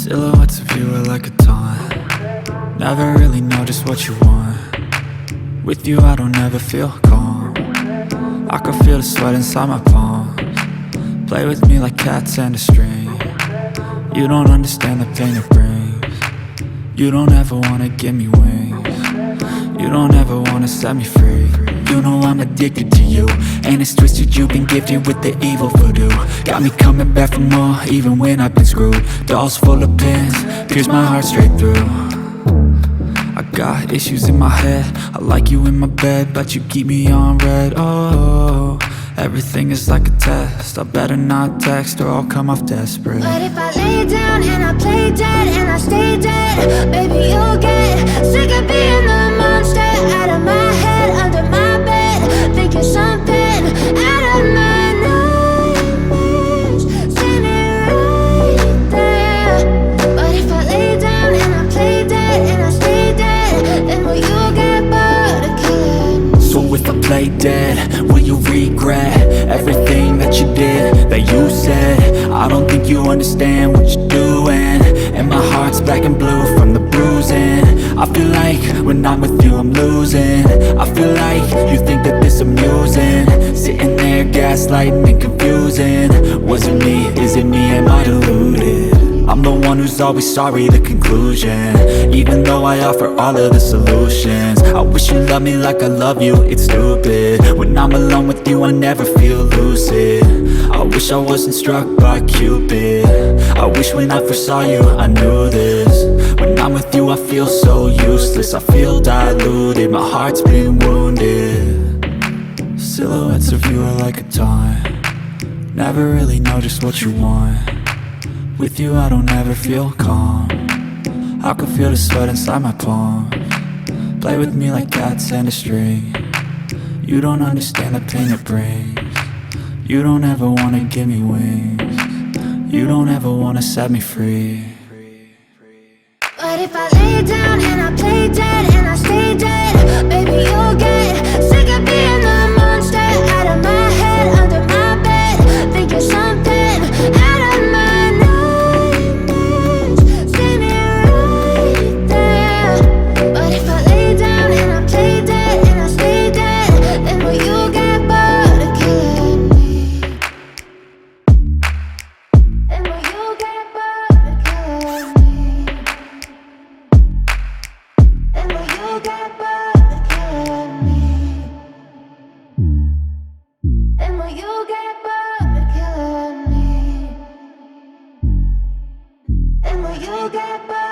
Silhouettes of you are like a taunt. Never really know just what you want. With you I don't ever feel calm. I can feel the sweat inside my palms. Play with me like cats and a string. You don't understand the pain it brings. You don't ever wanna give me wings. You don't ever wanna set me free. You know I'm addicted to you, and it's twisted, you've been gifted with the evil voodoo. Got me coming back for more, even when I've been screwed. Dolls full of pins, pierce my heart straight through. I got issues in my head, I like you in my bed, but you keep me on red. Oh, everything is like a test, I better not text or I'll come off desperate. But if I lay down and I play dead and I stay dead, baby you'll get sick of being the monster out of my head, under my bed, thinking something out of my nightmares, standing right there. But if I lay down and I play dead and I stay dead, then will you get bored of killing me? So if I play dead, will you regret everything that you did, that you said? I don't think you understand what you're doing, and my heart's black and blue from the bruising. I feel like when I'm with you I'm losing. I feel like you think that this amusing, sitting there gaslighting and confusing. Was it me? Is it me? Am I deluded? I'm the one who's always sorry, the conclusion, even though I offer all of the solutions. I wish you loved me like I love you, it's stupid. When I'm alone with you I never feel lucid. I wish I wasn't struck by Cupid. I wish when I first saw you I knew this. When I'm with you I feel so useless, I feel diluted, my heart's been wounded. Silhouettes of you are like a taunt. Never really know just what you want. With you I don't ever feel calm. I can feel the sweat inside my palms. Play with me like cats and a string. You don't understand the pain it brings. You don't ever wanna give me wings. You don't ever wanna set me free. But if I lay down and I play dead and I stay dead, baby you'll get sick of being the monster out of my head, under my bed, thinking something out of my nightmares, standing right there. But if I lay down and I play dead and I stay dead, then will you get bored of killing me? Then will you get bored of killing me? And will you get bored of killing me? And will you get bored of killing me? And will you get bored?